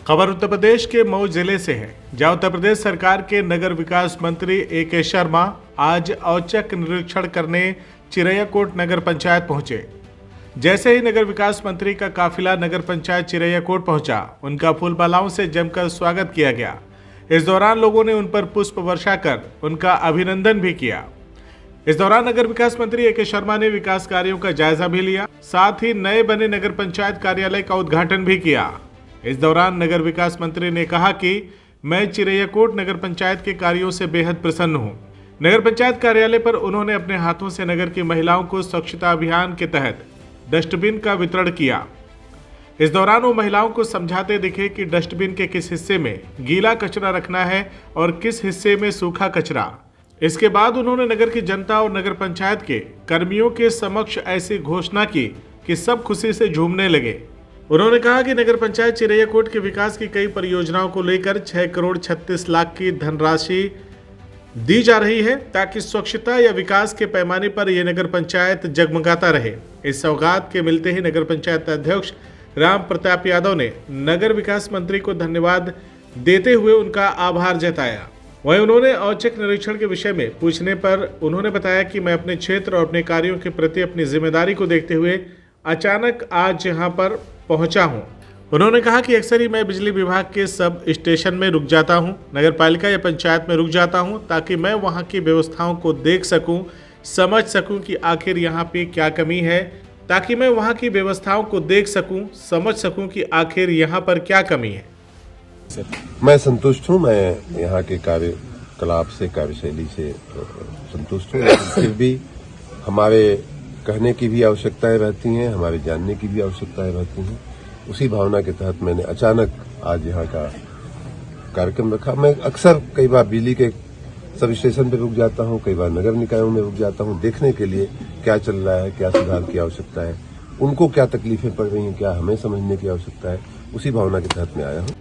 खबर उत्तर प्रदेश के मऊ जिले से है, जहां उत्तर प्रदेश सरकार के नगर विकास मंत्री ए.के. शर्मा आज औचक निरीक्षण करने चिरैयाकोट नगर पंचायत पहुंचे। जैसे ही नगर विकास मंत्री का काफिला नगर पंचायत चिरैयाकोट पहुंचा, उनका फूल मालाओं से जमकर स्वागत किया गया। इस दौरान लोगों ने उन पर पुष्प वर्षा कर उनका अभिनंदन भी किया। इस दौरान नगर विकास मंत्री ए.के. शर्मा ने विकास कार्यों का जायजा भी लिया, साथ ही नए बने नगर पंचायत कार्यालय का उद्घाटन भी किया। इस दौरान नगर विकास मंत्री ने कहा कि मैं चिरैयाकोट नगर पंचायत के कार्यों से बेहद प्रसन्न हूं। नगर पंचायत कार्यालय पर उन्होंने अपने हाथों से नगर की महिलाओं को स्वच्छता अभियान के तहत डस्टबिन का वितरण किया। इस दौरान वो महिलाओं को समझाते दिखे कि डस्टबिन के किस हिस्से में गीला कचरा रखना है और किस हिस्से में सूखा कचरा। इसके बाद उन्होंने नगर की जनता और नगर पंचायत के कर्मियों के समक्ष ऐसी घोषणा की कि सब खुशी से झूमने लगे। उन्होंने कहा कि नगर पंचायत चिरैयाकोट के विकास की कई परियोजनाओं को लेकर 6 करोड़ 36 लाख की धनराशि दी जा रही है, ताकि स्वच्छता या विकास के पैमाने पर यह नगर पंचायत जगमगाता रहे। इस सौगात के मिलते ही नगर पंचायत अध्यक्ष राम प्रताप यादव ने नगर विकास मंत्री को धन्यवाद देते हुए उनका आभार जताया। वहीं उन्होंने औचक निरीक्षण के विषय में पूछने पर उन्होंने बताया कि मैं अपने क्षेत्र और अपने कार्यों के प्रति अपनी जिम्मेदारी को देखते हुए अचानक आज यहां पर पहुंचा हूं। उन्होंने कहा कि अक्सर ही मैं बिजली विभाग के सब स्टेशन में रुक जाता हूं, नगर पालिका या पंचायत में रुक जाता हूं, ताकि मैं वहां की व्यवस्थाओं को देख सकूं, समझ सकूं कि आखिर यहां पे क्या कमी है, ताकि मैं वहां की व्यवस्थाओं को देख सकूं, समझ सकूं कि आखिर यहां पर क्या कमी है। मैं संतुष्ट हूं, मैं यहाँ के कार्यकलाप से, कार्यशैली से संतुष्ट हूं, लेकिन फिर भी हमारे कहने की भी आवश्यकताएं रहती हैं, हमारे जानने की भी आवश्यकताएं रहती हैं। उसी भावना के तहत मैंने अचानक आज यहाँ का कार्यक्रम रखा। मैं अक्सर कई बार बिजली के सब स्टेशन पे रुक जाता हूँ, कई बार नगर निकायों में रुक जाता हूँ, देखने के लिए क्या चल रहा है, क्या सुधार की आवश्यकता है, उनको क्या तकलीफें पड़ रही हैं, क्या हमें समझने की आवश्यकता है। उसी भावना के तहत मैं आया हूँ।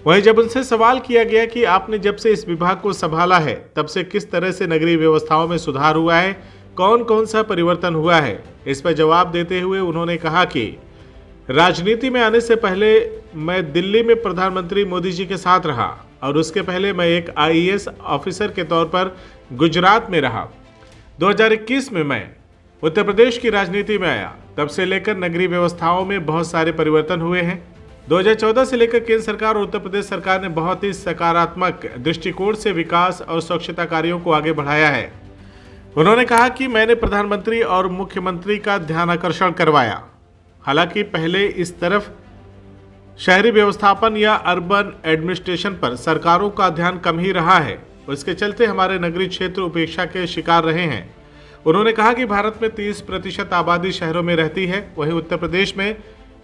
वहीं जब उनसे सवाल किया गया कि आपने जब से इस विभाग को संभाला है, तब से किस तरह से नगरीय व्यवस्थाओं में सुधार हुआ है, कौन कौन सा परिवर्तन हुआ है, इस पर जवाब देते हुए उन्होंने कहा कि राजनीति में आने से पहले मैं दिल्ली में प्रधानमंत्री मोदी जी के साथ रहा और उसके पहले मैं एक IAS ऑफिसर के तौर पर गुजरात में रहा। 2021 में मैं उत्तर प्रदेश की राजनीति में आया, तब से लेकर नगरीय व्यवस्थाओं में बहुत सारे परिवर्तन हुए हैं। 2014 से लेकर केंद्र सरकार और उत्तर प्रदेश सरकार ने बहुत ही सकारात्मक दृष्टिकोण से विकास और स्वच्छता कार्यों को आगे बढ़ाया है। उन्होंने कहा कि मैंने प्रधानमंत्री और मुख्यमंत्री का ध्यान आकर्षण करवाया। हालांकि पहले इस तरफ शहरी व्यवस्थापन या अर्बन एडमिनिस्ट्रेशन पर सरकारों का ध्यान कम ही रहा है, उसके चलते हमारे नगरीय क्षेत्र उपेक्षा के शिकार रहे हैं। उन्होंने कहा कि भारत में 30% आबादी शहरों में रहती है, वहीं उत्तर प्रदेश में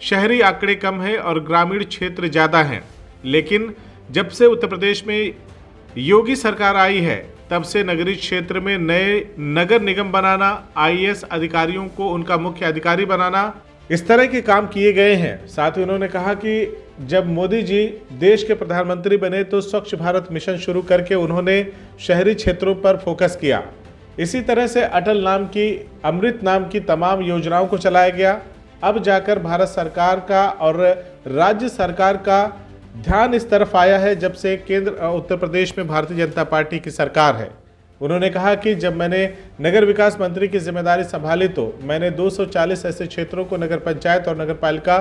शहरी आंकड़े कम है और ग्रामीण क्षेत्र ज़्यादा हैं। लेकिन जब से उत्तर प्रदेश में योगी सरकार आई है, तब से नगरीय क्षेत्र में नए नगर निगम बनाना, IAS अधिकारियों को उनका मुख्य अधिकारी बनाना, इस तरह के काम किए गए हैं। साथ ही उन्होंने कहा कि जब मोदी जी देश के प्रधानमंत्री बने तो स्वच्छ भारत मिशन शुरू करके उन्होंने शहरी क्षेत्रों पर फोकस किया। इसी तरह से अटल नाम की, अमृत नाम की तमाम योजनाओं को चलाया गया। अब जाकर भारत सरकार का और राज्य सरकार का ध्यान इस तरफ आया है जब से केंद्र उत्तर प्रदेश में भारतीय जनता पार्टी की सरकार है। उन्होंने कहा कि जब मैंने नगर विकास मंत्री की जिम्मेदारी संभाली तो मैंने 240 ऐसे क्षेत्रों को नगर पंचायत और नगर पालिका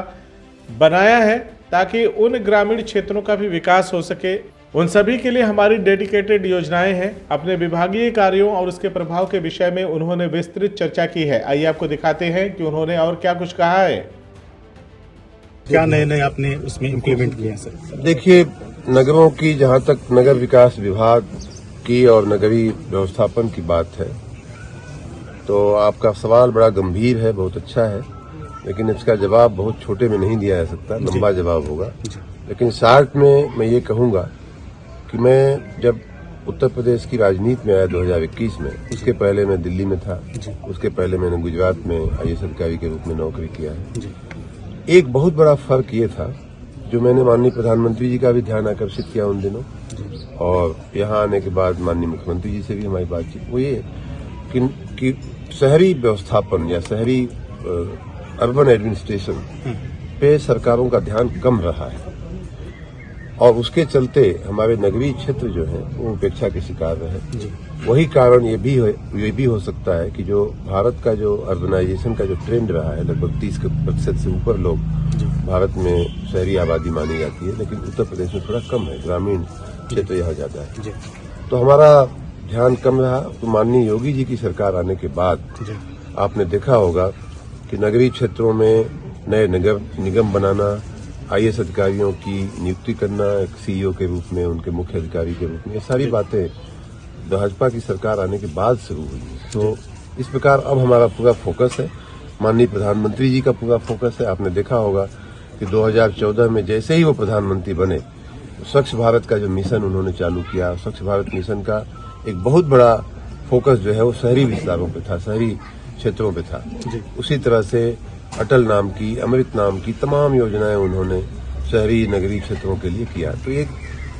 बनाया है, ताकि उन ग्रामीण क्षेत्रों का भी विकास हो सके। उन सभी के लिए हमारी डेडिकेटेड योजनाएं हैं। अपने विभागीय कार्यों और उसके प्रभाव के विषय में उन्होंने विस्तृत चर्चा की है। आइए आपको दिखाते हैं कि उन्होंने और क्या कुछ कहा है। क्या नए आपने उसमें इम्प्लीमेंट किए हैं सर? देखिए, नगरों की जहां तक नगर विकास विभाग की और नगरीय व्यवस्थापन की बात है, तो आपका सवाल बड़ा गंभीर है, बहुत अच्छा है, लेकिन इसका जवाब बहुत छोटे में नहीं दिया जा सकता, लंबा जवाब होगा। लेकिन शॉर्ट में मैं ये कहूंगा कि मैं जब उत्तर प्रदेश की राजनीति में आया 2021 में, उसके पहले मैं दिल्ली में था, उसके पहले मैंने गुजरात में IAS अधिकारी के रूप में नौकरी किया है। एक बहुत बड़ा फर्क ये था, जो मैंने माननीय प्रधानमंत्री जी का भी ध्यान आकर्षित किया उन दिनों, और यहाँ आने के बाद माननीय मुख्यमंत्री जी से भी हमारी बातचीत, वो ये कि शहरी व्यवस्थापन या शहरी अर्बन एडमिनिस्ट्रेशन पे सरकारों का ध्यान कम रहा है और उसके चलते हमारे नगरीय क्षेत्र जो है वो उपेक्षा के शिकार रहे। वही कारण ये भी हो सकता है कि जो भारत का जो अर्बनाइजेशन का जो ट्रेंड रहा है, लगभग 30% से ऊपर लोग भारत में शहरी आबादी मानी जाती है, लेकिन उत्तर प्रदेश में थोड़ा कम है, ग्रामीण क्षेत्र यहाँ ज्यादा है। तो हमारा ध्यान कम रहा। तो माननीय योगी जी की सरकार आने के बाद आपने देखा होगा कि नगरीय क्षेत्रों में नए नगर निगम बनाना, IAS अधिकारियों की नियुक्ति करना, एक CEO के रूप में, उनके मुख्य अधिकारी के रूप में, ये सारी बातें भाजपा की सरकार आने के बाद शुरू हुई। तो इस प्रकार अब हमारा पूरा फोकस है, माननीय प्रधानमंत्री जी का पूरा फोकस है। आपने देखा होगा कि 2014 में जैसे ही वो प्रधानमंत्री बने, स्वच्छ भारत का जो मिशन उन्होंने चालू किया, स्वच्छ भारत मिशन का एक बहुत बड़ा फोकस जो है वो शहरी विस्तारों पे था, शहरी क्षेत्रों पे था। उसी तरह से अटल नाम की, अमृत नाम की तमाम योजनाएं उन्होंने शहरी नगरीय क्षेत्रों के लिए किया। तो एक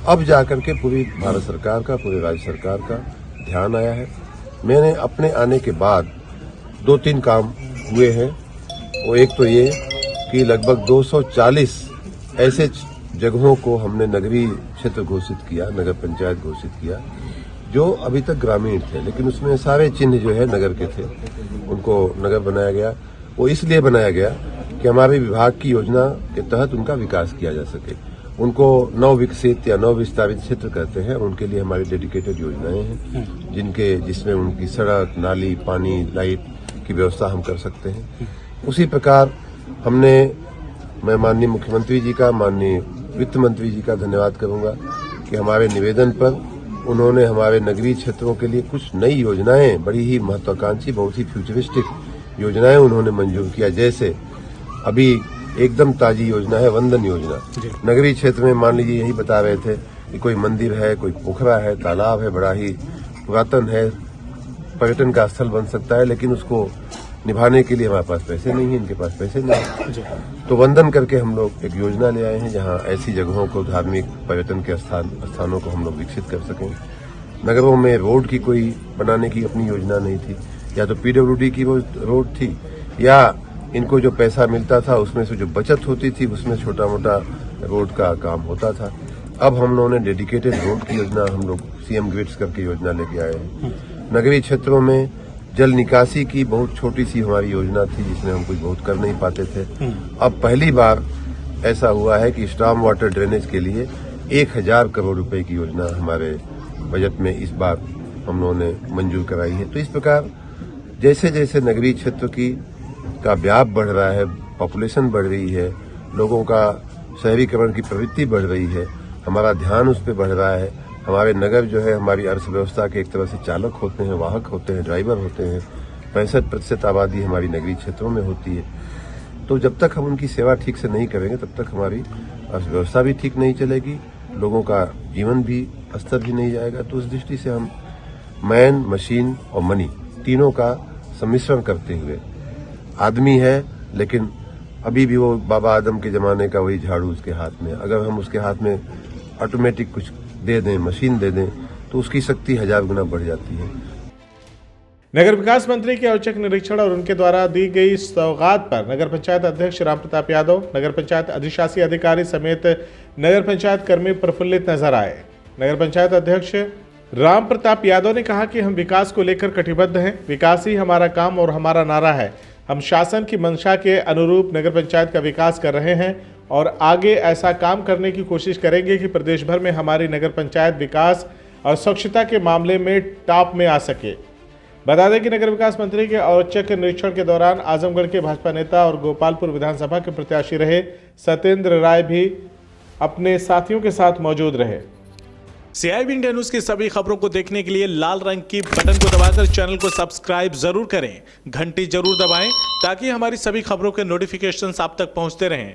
अब जाकर के पूरी भारत सरकार का, पूरे राज्य सरकार का ध्यान आया है। मैंने अपने आने के बाद 2-3 काम हुए हैं। वो एक तो ये कि लगभग 240 ऐसे जगहों को हमने नगरीय क्षेत्र घोषित किया, नगर पंचायत घोषित किया, जो अभी तक ग्रामीण थे, लेकिन उसमें सारे चिन्ह जो है नगर के थे, उनको नगर बनाया गया। वो इसलिए बनाया गया कि हमारे विभाग की योजना के तहत उनका विकास किया जा सके। उनको नव विकसित या नव विस्तारित क्षेत्र कहते हैं, उनके लिए हमारी डेडिकेटेड योजनाएं हैं जिसमें उनकी सड़क, नाली, पानी, लाइट की व्यवस्था हम कर सकते हैं। उसी प्रकार मैं माननीय मुख्यमंत्री जी का, माननीय वित्त मंत्री जी का धन्यवाद करूंगा कि हमारे निवेदन पर उन्होंने हमारे नगरीय क्षेत्रों के लिए कुछ नई योजनाएं, बड़ी ही महत्वाकांक्षी, बहुत ही फ्यूचरिस्टिक योजनाएं उन्होंने मंजूर किया। जैसे अभी एकदम ताजी योजना है वंदन योजना। नगरीय क्षेत्र में मान लीजिए यही बता रहे थे कि कोई मंदिर है, कोई पोखरा है, तालाब है, बड़ा ही पुरातन है, पर्यटन का स्थल बन सकता है, लेकिन उसको निभाने के लिए हमारे पास पैसे नहीं है, इनके पास पैसे नहीं है। तो वंदन करके हम लोग एक योजना ले आए हैं जहां ऐसी जगहों को, धार्मिक पर्यटन के स्थानों को हम लोग विकसित कर सकें। नगरों में रोड की कोई बनाने की अपनी योजना नहीं थी, या तो PWD की वो रोड थी, या इनको जो पैसा मिलता था उसमें से जो बचत होती थी उसमें छोटा मोटा रोड का काम होता था। अब हम लोगों ने डेडिकेटेड रोड की योजना, हम लोग CM ग्रिड्स करके योजना लेके आए हैं। नगरीय क्षेत्रों में जल निकासी की बहुत छोटी सी हमारी योजना थी जिसमें हम कुछ बहुत कर नहीं पाते थे। अब पहली बार ऐसा हुआ है कि स्टॉर्म वाटर ड्रेनेज के लिए 1000 करोड़ रुपए की योजना हमारे बजट में इस बार हम लोगों ने मंजूर कराई है। तो इस प्रकार जैसे जैसे नगरीय क्षेत्र का व्याप बढ़ रहा है, पॉपुलेशन बढ़ रही है, लोगों का शहरीकरण की प्रवृत्ति बढ़ रही है, हमारा ध्यान उस पर बढ़ रहा है। हमारे नगर जो है हमारी अर्थव्यवस्था के एक तरह से चालक होते हैं, वाहक होते हैं, ड्राइवर होते हैं। 65% आबादी हमारी नगरीय क्षेत्रों में होती है। तो जब तक हम उनकी सेवा ठीक से नहीं करेंगे तब तक हमारी अर्थव्यवस्था भी ठीक नहीं चलेगी, लोगों का जीवन भी स्तर भी नहीं जाएगा। तो उस दृष्टि से हम मैन, मशीन और मनी तीनों का सम्मिश्रण करते हुए, आदमी है लेकिन अभी भी वो बाबा आदम के जमाने का वही झाड़ू उसके हाथ में, अगर हम उसके हाथ में ऑटोमेटिक कुछ दे दें, मशीन दे दें, तो उसकी शक्ति 1000 गुना बढ़ जाती है। नगर विकास मंत्री के औचक निरीक्षण और उनके द्वारा दी गई सौगात पर नगर पंचायत अध्यक्ष राम प्रताप यादव, नगर पंचायत अधिशासी अधिकारी समेत नगर पंचायत कर्मी प्रफुल्लित नजर आए। नगर पंचायत अध्यक्ष राम प्रताप यादव ने कहा कि हम विकास को लेकर कटिबद्ध हैं, विकास ही हमारा काम और हमारा नारा है। हम शासन की मंशा के अनुरूप नगर पंचायत का विकास कर रहे हैं और आगे ऐसा काम करने की कोशिश करेंगे कि प्रदेश भर में हमारी नगर पंचायत विकास और स्वच्छता के मामले में टॉप में आ सके। बता दें कि नगर विकास मंत्री के औचक निरीक्षण के दौरान आजमगढ़ के भाजपा नेता और गोपालपुर विधानसभा के प्रत्याशी रहे सत्येंद्र राय भी अपने साथियों के साथ मौजूद रहे। CIB इंडिया न्यूज की सभी खबरों को देखने के लिए लाल रंग की बटन को दबाकर चैनल को सब्सक्राइब जरूर करें, घंटी जरूर दबाएं ताकि हमारी सभी खबरों के नोटिफिकेशंस आप तक पहुंचते रहें।